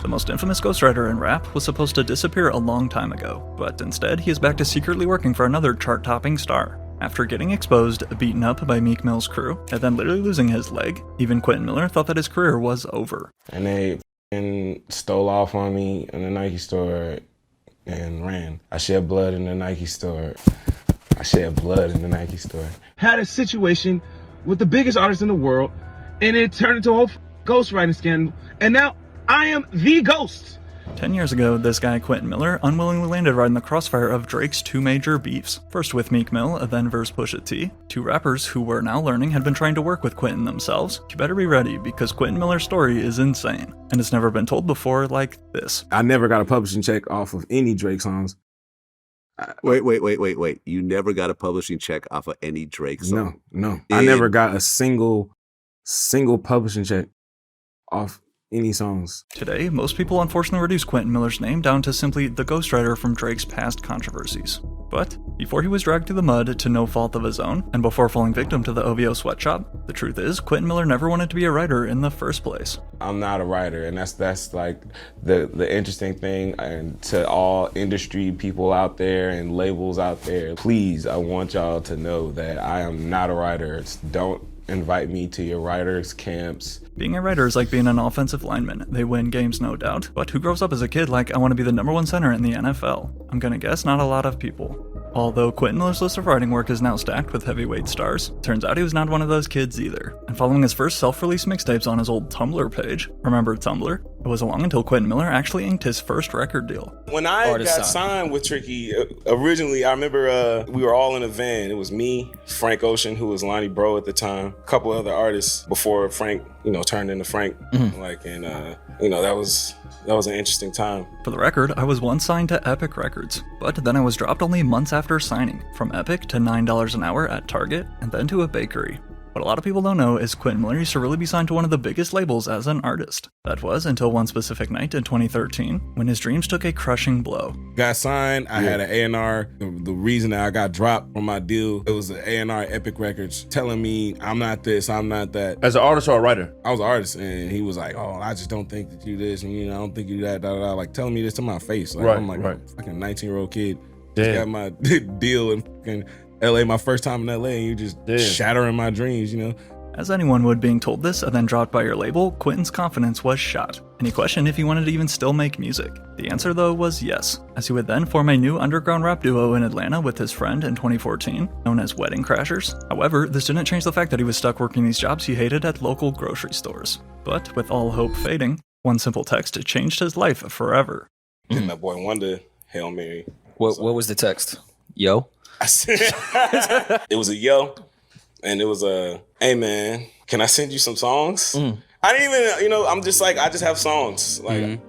The most infamous ghostwriter in rap was supposed to disappear a long time ago, but instead he is back to secretly working for another chart-topping star. After getting exposed, beaten up by Meek Mill's crew, and then literally losing his leg, even Quentin Miller thought that his career was over. And they stole off on me in the Nike store and ran. I shed blood in the Nike store. Had a situation with the biggest artist in the world, and it turned into a whole ghostwriting scandal, and now I am the ghost. 10 years ago, this guy Quentin Miller unwillingly landed right in the crossfire of Drake's two major beefs. First with Meek Mill, then verse Pusha T. Two rappers who were now learning had been trying to work with Quentin themselves. You better be ready, because Quentin Miller's story is insane, and it's never been told before like this. I never got a publishing check off of any Drake songs. Wait. You never got a publishing check off of any Drake song? No. I never got a single publishing check off any songs. Today, most people unfortunately reduce Quentin Miller's name down to simply the ghostwriter from Drake's past controversies. But before he was dragged through the mud to no fault of his own, and before falling victim to the OVO sweatshop, the truth is Quentin Miller never wanted to be a writer in the first place. I'm not a writer, and that's like the interesting thing. And to all industry people out there and labels out there, please, I want y'all to know that I am not a writer. Don't invite me to your writers' camps. Being a writer is like being an offensive lineman. They win games, no doubt, but who grows up as a kid like, I want to be the #1 center in the NFL? I'm gonna guess not a lot of people. Although Quentin Miller's list of writing work is now stacked with heavyweight stars, turns out he was not one of those kids either. And following his first self-release mixtapes on his old Tumblr page, remember Tumblr? It wasn't long until Quentin Miller actually inked his first record deal. When I got signed with Tricky, originally I remember we were all in a van. It was me, Frank Ocean, who was Lonnie Bro at the time, a couple other artists before Frank, turned into Frank. That was an interesting time. For the record, I was once signed to Epic Records, but then I was dropped only months after signing, from Epic to $9 an hour at Target, and then to a bakery. What a lot of people don't know is Quentin Miller used to really be signed to one of the biggest labels as an artist. That was until one specific night in 2013, when his dreams took a crushing blow. Got signed, I had an A&R. The reason that I got dropped from my deal, it was an A&R at Epic Records telling me, I'm not this, I'm not that. As an artist or a writer? I was an artist, and he was like, oh, I just don't think that you this, and I don't think you that, like telling me this to my face. Like, I'm like a fucking 19-year-old kid. Just got my deal in fucking LA, my first time in LA, and you just shattering my dreams, As anyone would being told this and then dropped by your label, Quentin's confidence was shot, and he questioned if he wanted to even still make music. The answer though was yes, as he would then form a new underground rap duo in Atlanta with his friend in 2014, known as Wedding Crashers. However, this didn't change the fact that he was stuck working these jobs he hated at local grocery stores. But with all hope fading, one simple text changed his life forever. And my boy Wonder, Hail Mary. What was the text? Yo? It was a yo, and it was a, hey man, can I send you some songs? I didn't even, I'm just like, I just have songs.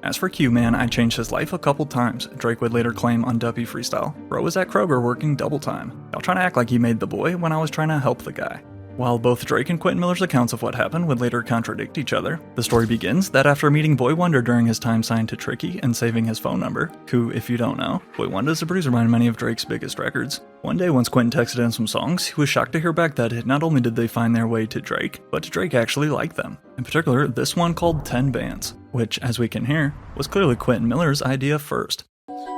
As for Q Man, I changed his life a couple times, Drake would later claim on Duppy Freestyle. Bro was at Kroger working double time. Y'all trying to act like he made the boy when I was trying to help the guy. While both Drake and Quentin Miller's accounts of what happened would later contradict each other, the story begins that after meeting Boy Wonder during his time signed to Tricky and saving his phone number, who, if you don't know, Boy Wonder is a producer behind many of Drake's biggest records. One day once Quentin texted in some songs, he was shocked to hear back that not only did they find their way to Drake, but Drake actually liked them. In particular, this one called 10 Bands, which, as we can hear, was clearly Quentin Miller's idea first.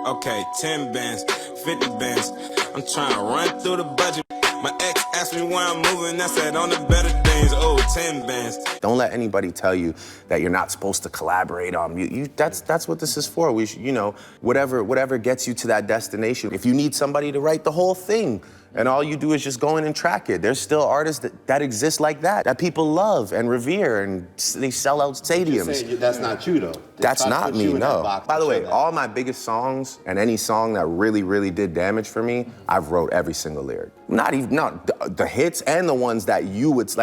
Okay, 10 bands, 50 bands, I'm trying to run through the budget. My ex asked me where I'm moving, I said on the better days, 10 bands. Don't let anybody tell you that you're not supposed to collaborate on music. That's what this is for. We should, whatever gets you to that destination. If you need somebody to write the whole thing, and all you do is just go in and track it, there's still artists that exist like that people love and revere, and they sell out stadiums. That's not you, though. That's not me, no. By the way, all my biggest songs and any song that really, really did damage for me, I've wrote every single lyric. Not the hits and the ones that you would,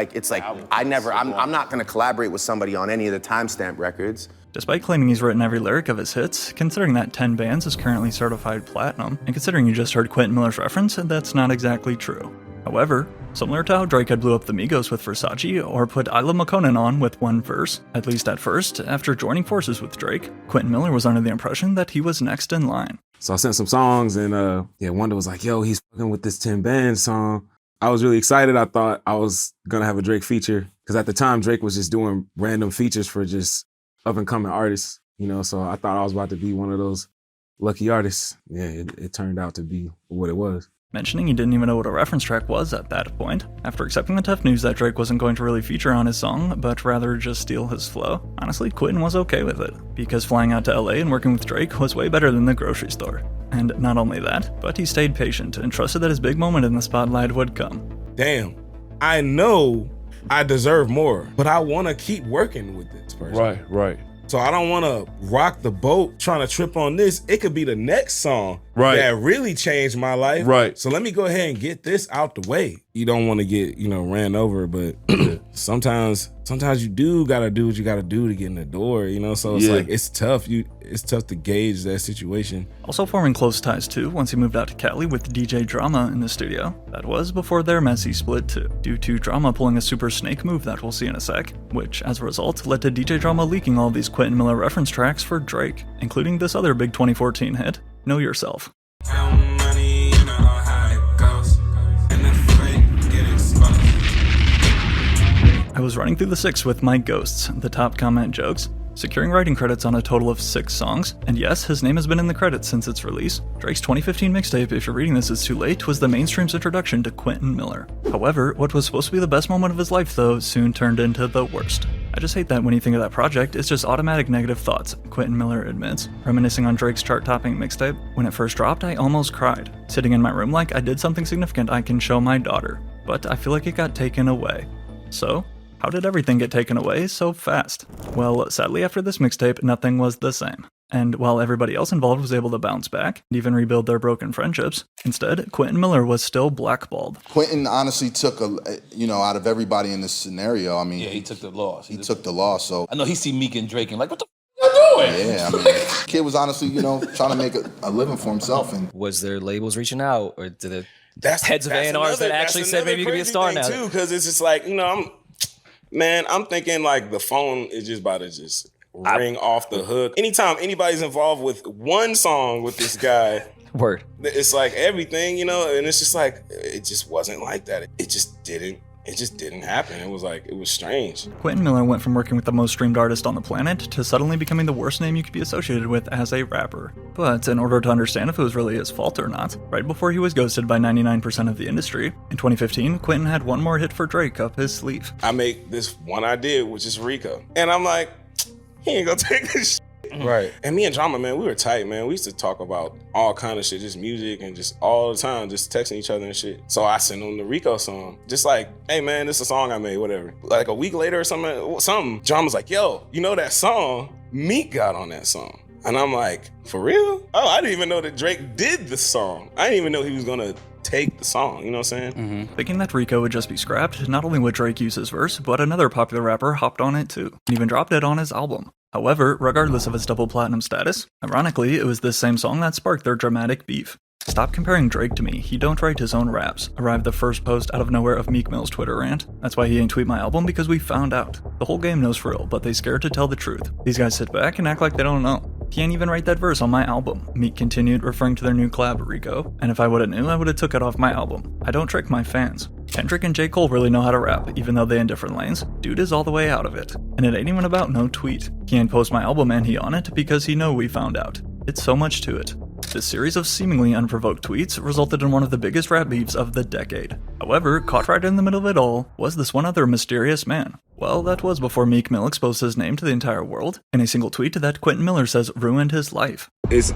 I'm not gonna collaborate with somebody on any of the timestamp records. Despite claiming he's written every lyric of his hits, considering that 10 Bands is currently certified platinum, and considering you just heard Quentin Miller's reference, that's not exactly true. However, similar to how Drake had blew up the Migos with Versace, or put Isla McConan on with one verse, at least at first, after joining forces with Drake, Quentin Miller was under the impression that he was next in line. So I sent some songs, and Wonder was like, yo, he's fucking with this 10 Bands song. I was really excited. I thought I was gonna have a Drake feature, because at the time, Drake was just doing random features for just up-and-coming artists. You know, so I thought I was about to be one of those lucky artists. Yeah, it turned out to be what it was. Mentioning he didn't even know what a reference track was at that point, after accepting the tough news that Drake wasn't going to really feature on his song, but rather just steal his flow, honestly, Quentin was okay with it, because flying out to LA and working with Drake was way better than the grocery store. And not only that, but he stayed patient and trusted that his big moment in the spotlight would come. Damn, I know I deserve more, but I want to keep working with this person. Right. So I don't want to rock the boat trying to trip on this. It could be the next song that really changed my life. Right. So let me go ahead and get this out the way. You don't want to get, ran over, but sometimes you do got to do what you got to do to get in the door, So it's like, it's tough. It's tough to gauge that situation. Also forming close ties too once he moved out to Cali with DJ Drama in the studio. That was before their messy split too, due to Drama pulling a super snake move that we'll see in a sec, which as a result led to DJ Drama leaking all these Quentin Miller reference tracks for Drake, including this other big 2014 hit, Know Yourself. I was running through the 6 with my ghosts, the top comment jokes, securing writing credits on a total of 6 songs, and yes, his name has been in the credits since its release. Drake's 2015 mixtape, If You're Reading This It's Too Late, was the mainstream's introduction to Quentin Miller. However, what was supposed to be the best moment of his life though, soon turned into the worst. I just hate that when you think of that project, it's just automatic negative thoughts, Quentin Miller admits, reminiscing on Drake's chart-topping mixtape. When it first dropped, I almost cried, sitting in my room like I did something significant I can show my daughter, but I feel like it got taken away. So, how did everything get taken away so fast? Well, sadly after this mixtape, nothing was the same. And while everybody else involved was able to bounce back and even rebuild their broken friendships, instead, Quentin Miller was still blackballed. Quentin honestly took out of everybody in this scenario, he took the loss. He took the loss, so. I know he see Meek and Drake and like, what the y'all doing? Yeah, kid was honestly, trying to make a living for himself. And was there labels reaching out, or did the That's heads of A&Rs that actually said maybe you could be a star now? Too, because it's just like, I'm thinking like the phone is just about to just ring off the hook. Anytime anybody's involved with one song with this guy, word, it's like everything, and it's just like, it just wasn't like that. It just didn't happen. It was strange. Quentin Miller went from working with the most streamed artist on the planet to suddenly becoming the worst name you could be associated with as a rapper. But in order to understand if it was really his fault or not, right before he was ghosted by 99% of the industry, in 2015, Quentin had one more hit for Drake up his sleeve. I make this one I did, which is Rico. And I'm like, he ain't gonna take this shit. Right. And me and Drama, man, we were tight, man. We used to talk about all kind of shit, just music and just all the time, just texting each other and shit. So I sent him the Rico song. Just like, hey man, this is a song I made, whatever. Like a week later or something, Drama's like, yo, that song? Meek got on that song. And I'm like, for real? Oh, I didn't even know that Drake did the song. I didn't even know he was gonna take the song, you know what I'm saying? Mm-hmm. Thinking that Rico would just be scrapped, not only would Drake use his verse, but another popular rapper hopped on it too, and even dropped it on his album. However, regardless of its double platinum status, ironically, it was this same song that sparked their dramatic beef. Stop comparing Drake to me, he don't write his own raps, arrived the first post out of nowhere of Meek Mill's Twitter rant. That's why he ain't tweet my album, because we found out. The whole game knows for real, but they scared to tell the truth. These guys sit back and act like they don't know. Can't even write that verse on my album, Meek continued, referring to their new collab, Rico. And if I would've knew, I would've took it off my album. I don't trick my fans. Kendrick and J. Cole really know how to rap, even though they in different lanes. Dude is all the way out of it. And it ain't even about no tweet. He ain't post my album and he on it because he know we found out. It's so much to it. This series of seemingly unprovoked tweets resulted in one of the biggest rap beefs of the decade. However, caught right in the middle of it all was this one other mysterious man. Well, that was before Meek Mill exposed his name to the entire world in a single tweet that Quentin Miller says ruined his life. It's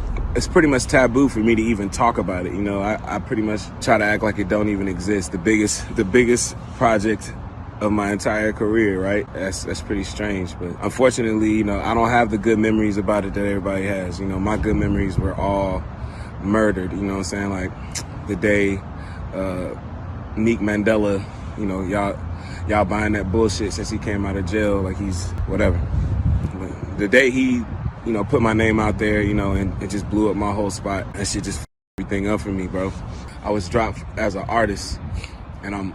pretty much taboo for me to even talk about it. I pretty much try to act like it don't even exist. The biggest project of my entire career, right? That's pretty strange, but unfortunately, I don't have the good memories about it that everybody has. My good memories were all murdered, you know what I'm saying? Like the day Meek Mandela, y'all buying that bullshit since he came out of jail, like he's whatever. But the day he, put my name out there, and it just blew up my whole spot. That shit just everything up for me, bro. I was dropped as an artist, and I'm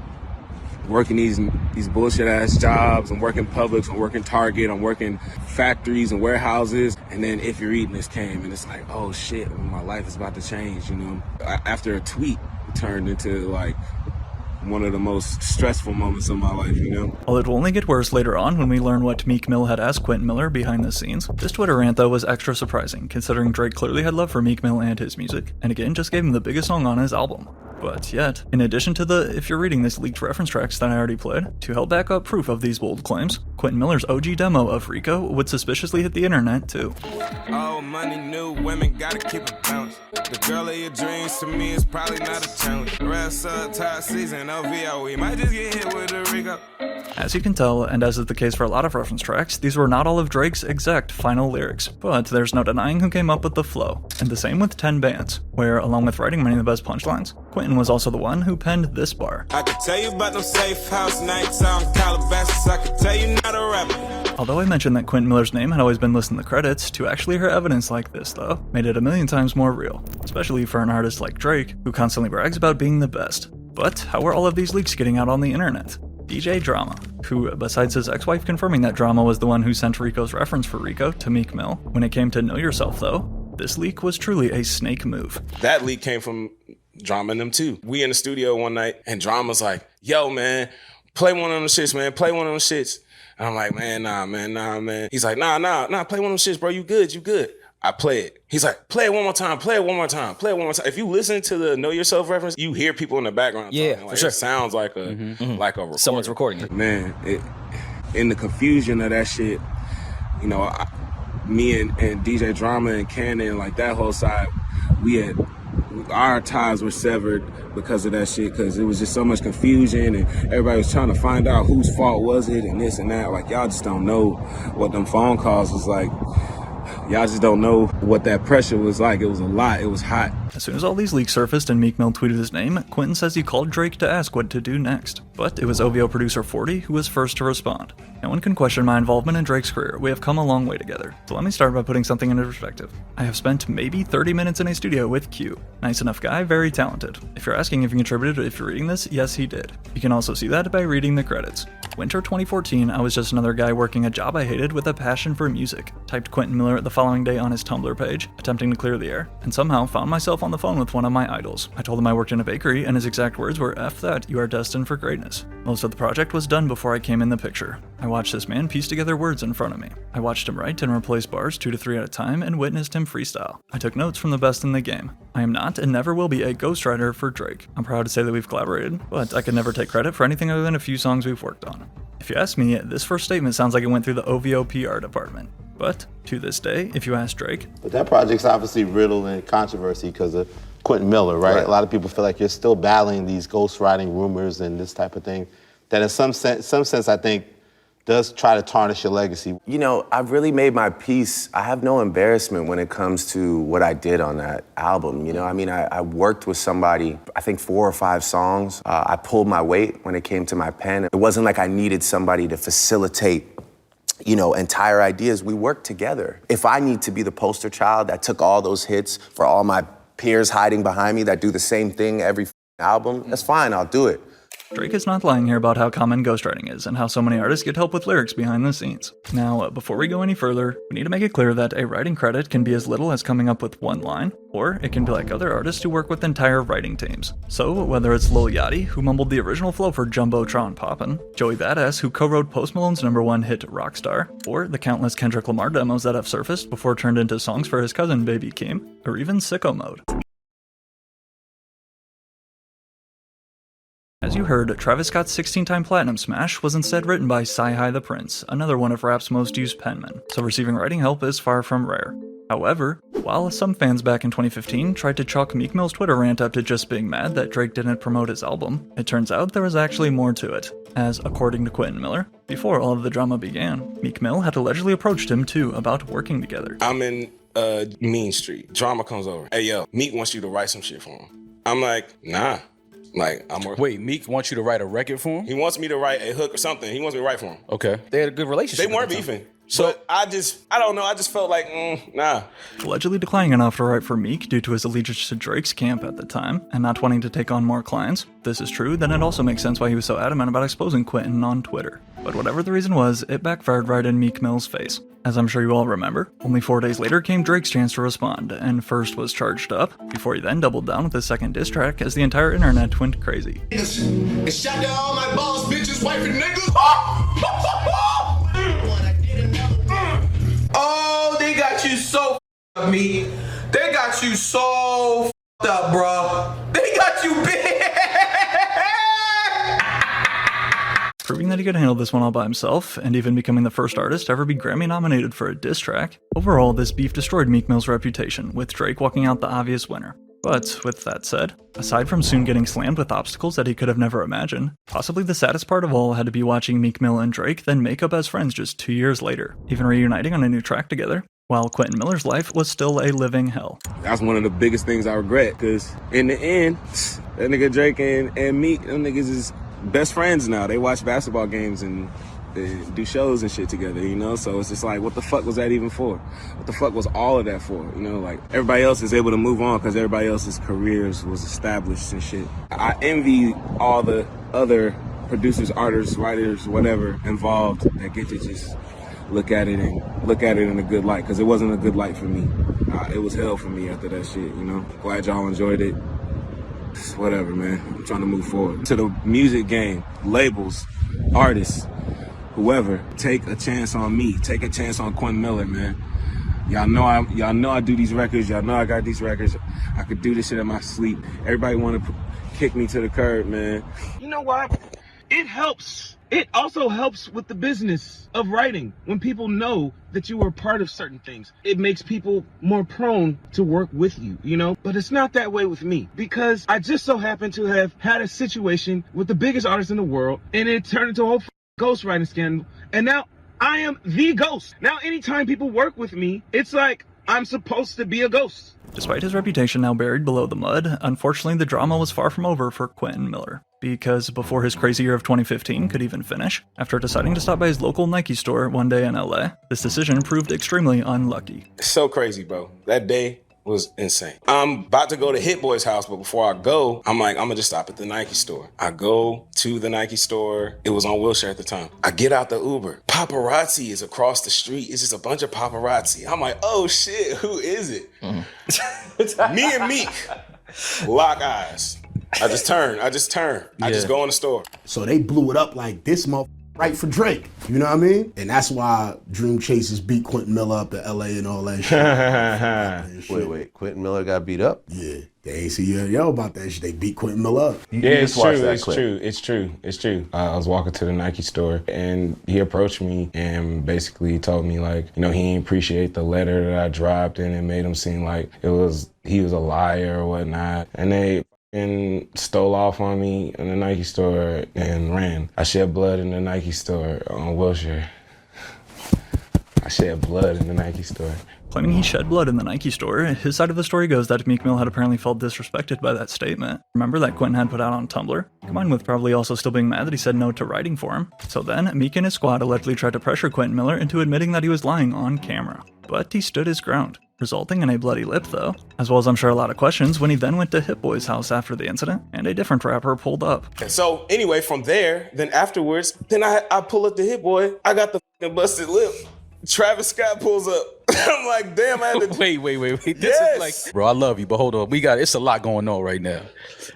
working these bullshit ass jobs. I'm working Publix, I'm working Target, I'm working factories and warehouses. And then If You're Reading This came, and it's like, oh shit, my life is about to change, After a tweet, it turned into like one of the most stressful moments of my life, you know? While it will only get worse later on when we learn what Meek Mill had asked Quentin Miller behind the scenes, this Twitter rant though was extra surprising, considering Drake clearly had love for Meek Mill and his music, and again just gave him the biggest song on his album. But yet, in addition to the if you're reading this leaked reference tracks that I already played, to help back up proof of these bold claims, Quentin Miller's OG demo of Rico would suspiciously hit the internet too. Oh, money, new women, gotta keep it balanced. The girl of your dreams to me is probably not a challenge. Rest up, tie season, OVO, we might just get hit with a Rico. As you can tell, and as is the case for a lot of reference tracks, these were not all of Drake's exact final lyrics, but there's no denying who came up with the flow. And the same with 10 Bands, where along with writing many of the best punchlines, Quentin was also the one who penned this bar. I could tell you about them safe house nights out in Calabasas, I could tell you not a rapper. Although I mentioned that Quentin Miller's name had always been listed in the credits, to actually hear evidence like this though, made it a million times more real, especially for an artist like Drake, who constantly brags about being the best. But how are all of these leaks getting out on the internet? DJ Drama, who, besides his ex-wife confirming that Drama was the one who sent Rico's reference for Rico to Meek Mill, when it came to Know Yourself though, this leak was truly a snake move. That leak came from Drama and them too. We in the studio one night and Drama's like, yo man, play one of them shits, man, play one of them shits. And I'm like, man, nah, man. He's like, nah, play one of them shits, bro, you good. I play it. He's like, play it one more time. If you listen to the Know Yourself reference, you hear people in the background talking. Like, for sure. It sounds like a like a recording. Someone's recording it. Man, in the confusion of that shit, you know, me and DJ Drama and Cannon, like that whole side, our ties were severed because of that shit, because it was just so much confusion and everybody was trying to find out whose fault was it and this and that. Like, y'all just don't know what them phone calls was like. Y'all just don't know what that pressure was like. It was a lot. It was hot. As soon as all these leaks surfaced and Meek Mill tweeted his name, Quentin says he called Drake to ask what to do next. But it was OVO producer 40 who was first to respond. No one can question my involvement in Drake's career. We have come a long way together. So let me start by putting something into perspective. I have spent maybe 30 minutes in a studio with Q. Nice enough guy, very talented. If you're asking if he contributed or if you're reading this, yes he did. You can also see that by reading the credits. Winter 2014, I was just another guy working a job I hated with a passion for music, typed Quentin Miller the following day on his Tumblr page, attempting to clear the air, and somehow found myself on the phone with one of my idols. I told him I worked in a bakery, and his exact words were, "F that, you are destined for greatness." Most of the project was done before I came in the picture. I watched this man piece together words in front of me. I watched him write and replace bars 2 to 3 at a time and witnessed him freestyle. I took notes from the best in the game. I am not and never will be a ghostwriter for Drake. I'm proud to say that we've collaborated, but I could never take credit for anything other than a few songs we've worked on. If you ask me, this first statement sounds like it went through the OVO PR department. But to this day, if you ask Drake... But that project's obviously riddled in controversy because of Quentin Miller, right? A lot of people feel like you're still battling these ghostwriting rumors and this type of thing that in some sense, I think, does try to tarnish your legacy. You know, I've really made my peace. I have no embarrassment when it comes to what I did on that album. You know, I mean, I worked with somebody, I think 4 or 5 songs. I pulled my weight when it came to my pen. It wasn't like I needed somebody to facilitate, you know, entire ideas. We worked together. If I need to be the poster child that took all those hits for all my peers hiding behind me that do the same thing every album, that's fine, I'll do it. Drake is not lying here about how common ghostwriting is and how so many artists get help with lyrics behind the scenes. Now, before we go any further, we need to make it clear that a writing credit can be as little as coming up with one line, or it can be like other artists who work with entire writing teams. So, whether it's Lil Yachty, who mumbled the original flow for Jumbotron Poppin', Joey Badass, who co-wrote Post Malone's #1 hit Rockstar, or the countless Kendrick Lamar demos that have surfaced before turned into songs for his cousin Baby Keem, or even Sicko Mode. As you heard, Travis Scott's 16-time platinum smash was instead written by Sci-Hi the Prince, another one of rap's most used penmen, so receiving writing help is far from rare. However, while some fans back in 2015 tried to chalk Meek Mill's Twitter rant up to just being mad that Drake didn't promote his album, it turns out there was actually more to it, as according to Quentin Miller, before all of the drama began, Meek Mill had allegedly approached him too about working together. I'm in Mean Street. Drama comes over. Hey yo, Meek wants you to write some shit for him. I'm like, nah. Like, I'm working. Wait, Meek wants you to write a record for him? He wants me to write a hook or something. He wants me to write for him. Okay. They had a good relationship. They weren't beefing. But I don't know. I just felt like, nah. Allegedly declining enough to write for Meek due to his allegiance to Drake's camp at the time, and not wanting to take on more clients. If this is true, then it also makes sense why he was so adamant about exposing Quentin on Twitter. But whatever the reason was, it backfired right in Meek Mill's face. As I'm sure you all remember, only 4 days later came Drake's chance to respond, and first was charged up, before he then doubled down with his second diss track as the entire internet went crazy. And shout out all my boss, bitches, wife, and niggas. Oh, they got you so up, me. They got you so up, bro. They got you big. Proving that he could handle this one all by himself, and even becoming the first artist to ever be Grammy nominated for a diss track. Overall, this beef destroyed Meek Mill's reputation, with Drake walking out the obvious winner. But, with that said, aside from soon getting slammed with obstacles that he could have never imagined, possibly the saddest part of all had to be watching Meek Mill and Drake then make up as friends just 2 years later, even reuniting on a new track together, while Quentin Miller's life was still a living hell. That's one of the biggest things I regret, because in the end, that nigga Drake and Meek, them niggas is best friends now. They watch basketball games and they do shows and shit together, you know? So it's just like, what the fuck was that even for? What the fuck was all of that for? You know, like, everybody else is able to move on because everybody else's careers was established and shit. I envy all the other producers, artists, writers, whatever, involved that get to just look at it in a good light, because it wasn't a good light for me. It was hell for me after that shit, you know? Glad y'all enjoyed it. Whatever, man. I'm trying to move forward. To the music game, labels, artists, whoever, take a chance on me. Take a chance on Quentin Miller, man. Y'all know I do these records. Y'all know I got these records. I could do this shit in my sleep. Everybody want to kick me to the curb, man. You know what? It helps. It also helps with the business of writing. When people know that you are part of certain things, it makes people more prone to work with you, you know? But it's not that way with me, because I just so happen to have had a situation with the biggest artist in the world, and it turned into a whole ghostwriting scandal. And now I am the ghost. Now anytime people work with me, it's like I'm supposed to be a ghost. Despite his reputation now buried below the mud, unfortunately the drama was far from over for Quentin Miller. Because before his crazy year of 2015 could even finish, after deciding to stop by his local Nike store one day in LA, this decision proved extremely unlucky. It's so crazy, bro. That day was insane. I'm about to go to Hit Boy's house, but before I go, I'm like, I'm gonna just stop at the Nike store. I go to the Nike store. It was on Wilshire at the time. I get out the Uber. Paparazzi is across the street. It's just a bunch of paparazzi. I'm like, oh shit, who is it? Me and Meek lock eyes. I just turn. I just go in the store. So they blew it up like this motherfucker right for Drake. You know what I mean? And that's why Dream Chasers beat Quentin Miller up in LA and all that shit. Wait, Quentin Miller got beat up? Yeah. They ain't see yo about that shit. They beat Quentin Miller up. Yeah, it's true. I was walking to the Nike store and he approached me and basically told me like, you know, he didn't appreciate the letter that I dropped and it made him seem like he was a liar or whatnot. And they stole off on me in the Nike store and ran. I shed blood in the Nike store on Wilshire. I shed blood in the Nike store. Claiming he shed blood in the Nike store, his side of the story goes that Meek Mill had apparently felt disrespected by that statement. Remember that Quentin had put out on Tumblr? Combined with probably also still being mad that he said no to writing for him. So then, Meek and his squad allegedly tried to pressure Quentin Miller into admitting that he was lying on camera. But he stood his ground, resulting in a bloody lip though, as well as I'm sure a lot of questions when he then went to Hit Boy's house after the incident, and a different rapper pulled up. And so anyway, from there, then afterwards, then I pull up to Hit Boy, I got the fucking busted lip. Travis Scott pulls up. I'm like, damn, I had to... Wait. This is like... Bro, I love you, but hold on. It's a lot going on right now.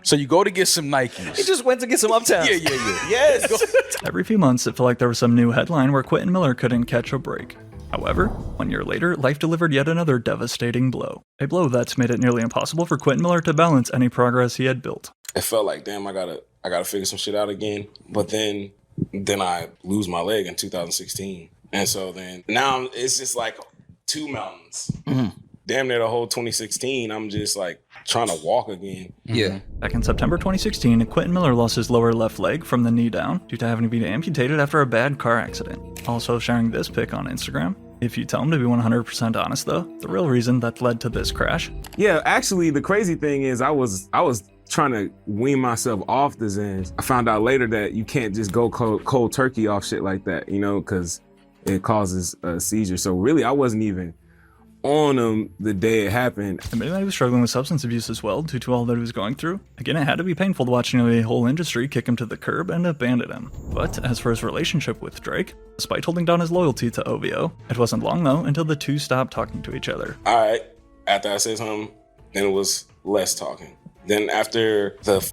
So you go to get some Nikes. He just went to get some Uptowns. Yeah. Yes. Every few months, it felt like there was some new headline where Quentin Miller couldn't catch a break. However, 1 year later, life delivered yet another devastating blow. A blow that's made it nearly impossible for Quentin Miller to balance any progress he had built. It felt like, damn, I gotta figure some shit out again. But then I lose my leg in 2016. And so then now it's just like two mountains. Mm-hmm. Damn near the whole 2016, I'm just like trying to walk again. Yeah. Back in September 2016, Quentin Miller lost his lower left leg from the knee down due to having to be amputated after a bad car accident. Also sharing this pic on Instagram. If you tell him to be 100% honest though, the real reason that led to this crash. Yeah, actually the crazy thing is I was trying to wean myself off the Zans. I found out later that you can't just go cold turkey off shit like that, you know, because it causes a seizure. So really, I wasn't even on him the day it happened. Admitting that he was struggling with substance abuse as well due to all that he was going through. Again, it had to be painful to watch a whole industry kick him to the curb and abandon him. But as for his relationship with Drake, despite holding down his loyalty to OVO, it wasn't long though until the two stopped talking to each other. All right, after I said something, then it was less talking. Then after the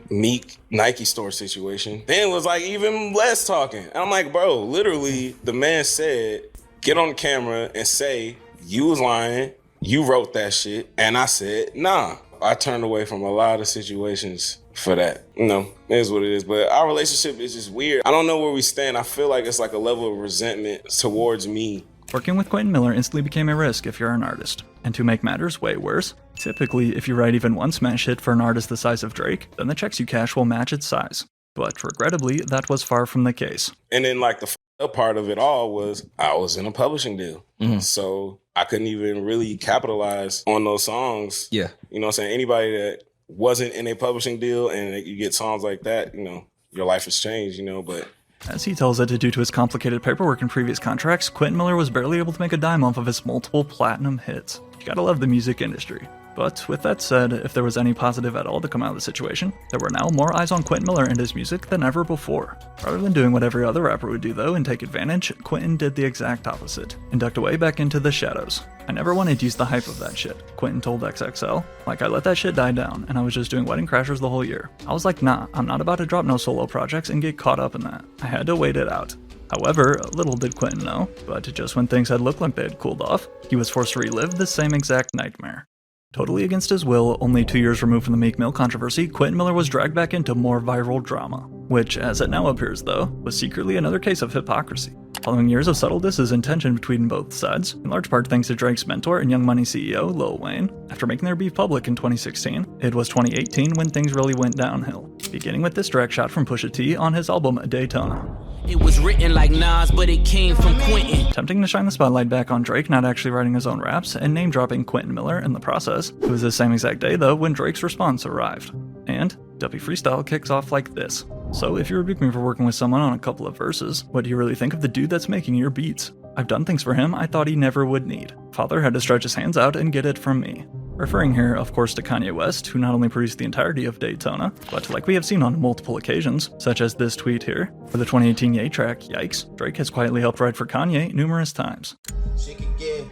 Meek Nike store situation, then it was like even less talking. And I'm like, bro, literally the man said, get on the camera and say, you was lying, you wrote that shit, and I said, nah. I turned away from a lot of situations for that. You know, it is what it is. But our relationship is just weird. I don't know where we stand. I feel like it's like a level of resentment towards me. Working with Quentin Miller instantly became a risk if you're an artist. And to make matters way worse, typically if you write even one smash hit for an artist the size of Drake, then the checks you cash will match its size. But regrettably, that was far from the case. And then like the up part of it all was I was in a publishing deal. So I couldn't even really capitalize on those songs. Yeah. You know what I'm saying? Anybody that wasn't in a publishing deal and you get songs like that, you know, your life has changed, you know, but... As he tells it, due to his complicated paperwork and previous contracts, Quentin Miller was barely able to make a dime off of his multiple platinum hits. You gotta love the music industry. But with that said, if there was any positive at all to come out of the situation, there were now more eyes on Quentin Miller and his music than ever before. Rather than doing what every other rapper would do though and take advantage, Quentin did the exact opposite, and ducked away back into the shadows. I never wanted to use the hype of that shit, Quentin told XXL. Like, I let that shit die down, and I was just doing Wedding Crashers the whole year. I was like, nah, I'm not about to drop no solo projects and get caught up in that. I had to wait it out. However, little did Quentin know, but just when things had looked like they had cooled off, he was forced to relive the same exact nightmare. Totally against his will, only 2 years removed from the Meek Mill controversy, Quentin Miller was dragged back into more viral drama, which, as it now appears though, was secretly another case of hypocrisy. Following years of subtle disses and tension between both sides, in large part thanks to Drake's mentor and Young Money CEO Lil Wayne, after making their beef public in 2016, it was 2018 when things really went downhill, beginning with this direct shot from Pusha T on his album Daytona. It was written like Nas, but it came from Quentin. Attempting to shine the spotlight back on Drake not actually writing his own raps and name-dropping Quentin Miller in the process. It was the same exact day though when Drake's response arrived. And Duppy Freestyle kicks off like this. So if you rebuke me for working with someone on a couple of verses, what do you really think of the dude that's making your beats? I've done things for him I thought he never would need. Father had to stretch his hands out and get it from me. Referring here, of course, to Kanye West, who not only produced the entirety of Daytona, but like we have seen on multiple occasions, such as this tweet here, for the 2018 Ye track, Yikes, Drake has quietly helped write for Kanye numerous times. She could get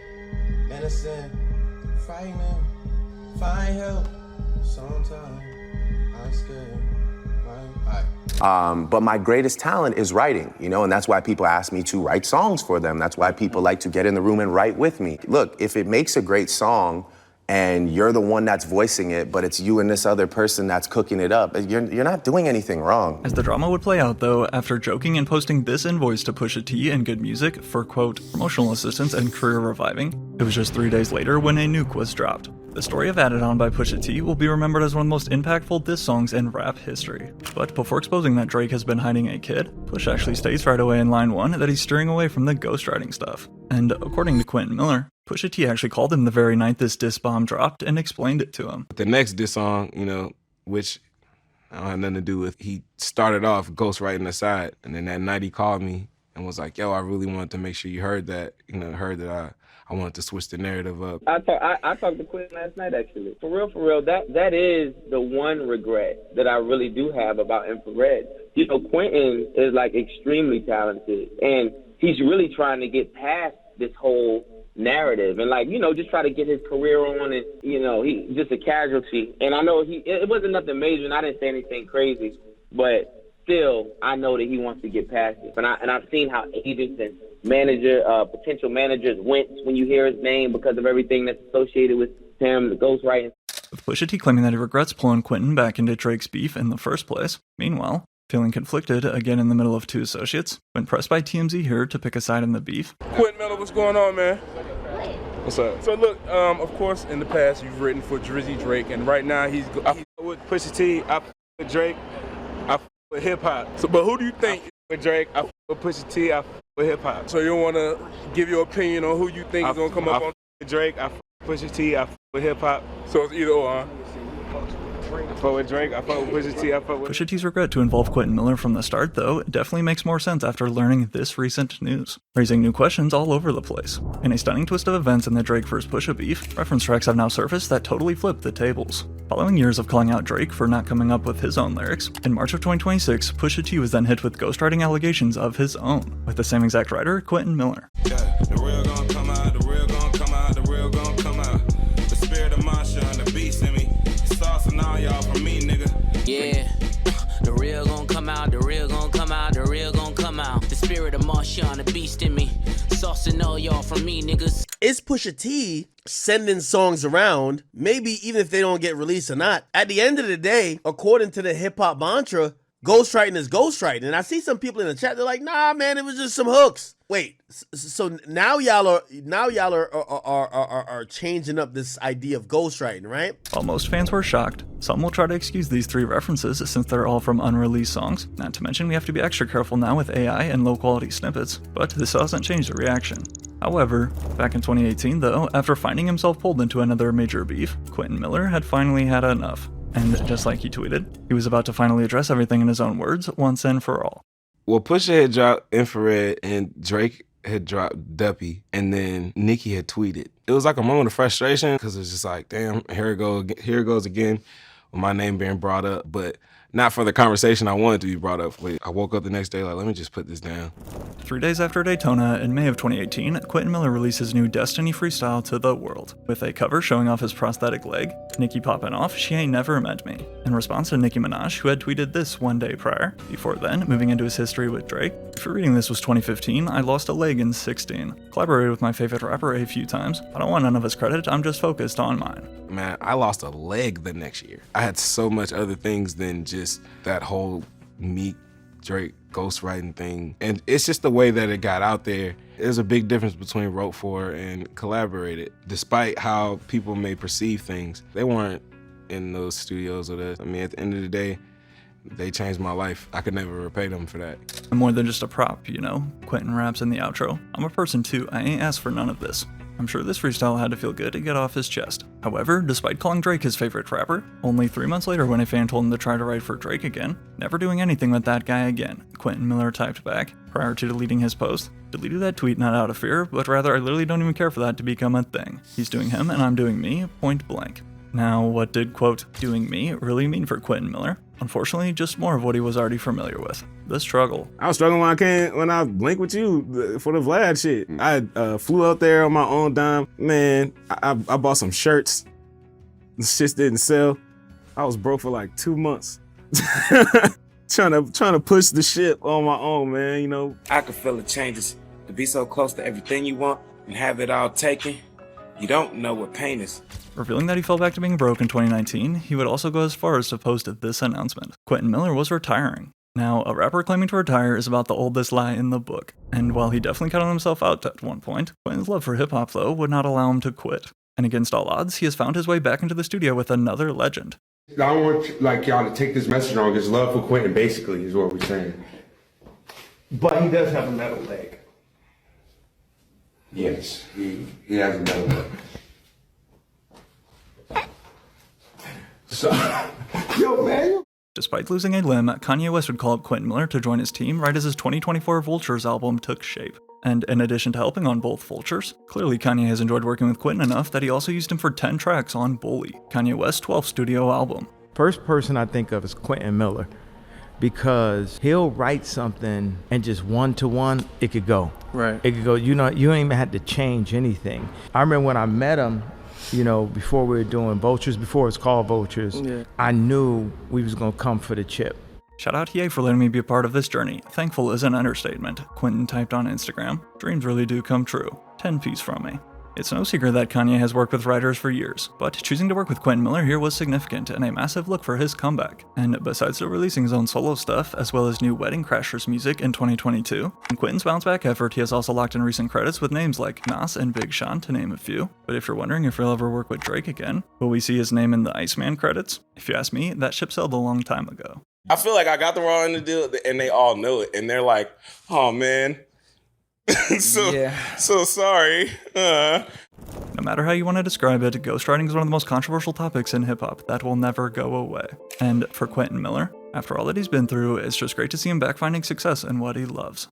medicine, fighting, find help, sometimes I'm scared. But my greatest talent is writing, you know, and that's why people ask me to write songs for them. That's why people like to get in the room and write with me. Look, if it makes a great song and you're the one that's voicing it, but it's you and this other person that's cooking it up, you're not doing anything wrong. As the drama would play out though, after joking and posting this invoice to Pusha T and Good Music for, quote, promotional assistance and career reviving, it was just 3 days later when a nuke was dropped. The story of Added On by Pusha T will be remembered as one of the most impactful diss songs in rap history. But before exposing that Drake has been hiding a kid, Push actually states right away in line 1 that he's steering away from the ghostwriting stuff. And according to Quentin Miller, Pusha T actually called him the very night this diss bomb dropped and explained it to him. The next diss song, you know, which I don't have nothing to do with, he started off ghostwriting aside, and then that night he called me and was like, yo, I really wanted to make sure you heard that, heard that I wanted to switch the narrative up. I talked to Quentin last night, actually. For real, that is the one regret that I really do have about Infrared. You know, Quentin is, like, extremely talented, and he's really trying to get past this whole narrative and, like, you know, just try to get his career on, and, you know, he's just a casualty. And I know it wasn't nothing major, and I didn't say anything crazy, but still, I know that he wants to get past it. And I've seen how agents and potential managers wince when you hear his name because of everything that's associated with him, the ghostwriting. With Pusha T claiming that he regrets pulling Quentin back into Drake's beef in the first place. Meanwhile, feeling conflicted again in the middle of two associates, when pressed by TMZ here to pick a side in the beef. Quentin Miller, what's going on, man? What's up? So look, of course, in the past you've written for Drizzy Drake, and right now he's with Pusha T. I with Drake. I with hip hop. So, but who do you think with Drake? I with Pusha T. I with hip hop. So you want to give your opinion on who you think is gonna come up on Drake? I Pusha T. I with hip hop. So it's either or. Huh? I fuck with Drake. I fuck with Pusha T. I fuck with Pusha T's regret to involve Quentin Miller from the start, though, definitely makes more sense after learning this recent news, raising new questions all over the place. In a stunning twist of events in the Drake vs. Pusha beef, reference tracks have now surfaced that totally flip the tables. Following years of calling out Drake for not coming up with his own lyrics, in March of 2026, Pusha T was then hit with ghostwriting allegations of his own, with the same exact writer, Quentin Miller. The real gon' come out, the real gon' come out, the real gon' come out. The spirit of Marsha and the beast in me. The sauce and all y'all from me, nigga. Yeah. The real gon' come out, the real gon' come out, the real gon' come out. The spirit of Marshawn, the beast in me. Saucing all y'all from me, niggas. Is Pusha T sending songs around, maybe even if they don't get released or not? At the end of the day, according to the hip-hop mantra, ghostwriting is ghostwriting. And I see some people in the chat, they're like, nah, man, it was just some hooks. Wait, so now y'all are changing up this idea of ghostwriting, right? While most fans were shocked, some will try to excuse these three references since they're all from unreleased songs. Not to mention we have to be extra careful now with AI and low-quality snippets, but this doesn't change the reaction. However, back in 2018 though, after finding himself pulled into another major beef, Quentin Miller had finally had enough. And just like he tweeted, he was about to finally address everything in his own words once and for all. Well, Pusha had dropped Infrared and Drake had dropped Duppy, and then Nicki had tweeted. It was like a moment of frustration because it's just like, damn, here it goes again with my name being brought up, but not for the conversation I wanted to be brought up with. I woke up the next day like, let me just put this down. 3 days after Daytona, in May of 2018, Quentin Miller released his new Destiny freestyle to the world, with a cover showing off his prosthetic leg, Nicki popping off, "She Ain't Never Meant Me," in response to Nicki Minaj, who had tweeted this one day prior. Before then, moving into his history with Drake, if you're reading this was 2015, I lost a leg in 16. Collaborated with my favorite rapper a few times. I don't want none of his credit, I'm just focused on mine. Man, I lost a leg the next year. I had so much other things than just that whole Meek, Drake, ghostwriting thing. And it's just the way that it got out there. There's a big difference between wrote for and collaborated. Despite how people may perceive things, they weren't in those studios with us. I mean, at the end of the day, they changed my life. I could never repay them for that. I'm more than just a prop, you know? Quentin raps in the outro. I'm a person too, I ain't asked for none of this. I'm sure this freestyle had to feel good to get off his chest. However, despite calling Drake his favorite rapper, only 3 months later when a fan told him to try to write for Drake again, never doing anything with that guy again, Quentin Miller typed back, prior to deleting his post, deleted that tweet not out of fear, but rather I literally don't even care for that to become a thing. He's doing him and I'm doing me, point blank. Now, what did, quote, doing me really mean for Quentin Miller? Unfortunately, just more of what he was already familiar with. The struggle. I was struggling when I blinked with you for the Vlad shit. I flew out there on my own dime. Man, I bought some shirts. The shit didn't sell. I was broke for like 2 months. trying to push the ship on my own, man, you know. I could feel the changes. To be so close to everything you want and have it all taken, you don't know what pain is. Revealing that he fell back to being broke in 2019, he would also go as far as to post this announcement. Quentin Miller was retiring. Now, a rapper claiming to retire is about the oldest lie in the book. And while he definitely counted himself out at one point, Quentin's love for hip-hop, though, would not allow him to quit. And against all odds, he has found his way back into the studio with another legend. I don't want y'all to take this message wrong. His love for Quentin, basically, is what we're saying. But he does have a metal leg. Yes, he has a metal leg. So, yo, man. Despite losing a limb, Kanye West would call up Quentin Miller to join his team right as his 2024 Vultures album took shape. And in addition to helping on both Vultures, clearly Kanye has enjoyed working with Quentin enough that he also used him for 10 tracks on Bully, Kanye West's 12th studio album. First person I think of is Quentin Miller, because he'll write something and just one-to-one, it could go. Right. It could go, you know, you ain't even had to change anything. I remember when I met him, you know, before we were doing Vultures, before it was called Vultures, yeah. I knew we was gonna come for the chip. Shout out Ye for letting me be a part of this journey. Thankful is an understatement. Quentin typed on Instagram, dreams really do come true. 10 piece from me. It's no secret that Kanye has worked with writers for years, but choosing to work with Quentin Miller here was significant and a massive look for his comeback. And besides still releasing his own solo stuff, as well as new Wedding Crashers music in 2022, in Quentin's bounce back effort, he has also locked in recent credits with names like Nas and Big Sean, to name a few. But if you're wondering if he'll ever work with Drake again, will we see his name in the Iceman credits? If you ask me, that ship sailed a long time ago. I feel like I got the wrong end of the deal, and they all know it, and they're like, "Oh man, so sorry." No matter how you want to describe it, ghostwriting is one of the most controversial topics in hip-hop that will never go away. And for Quentin Miller, after all that he's been through, it's just great to see him back finding success in what he loves.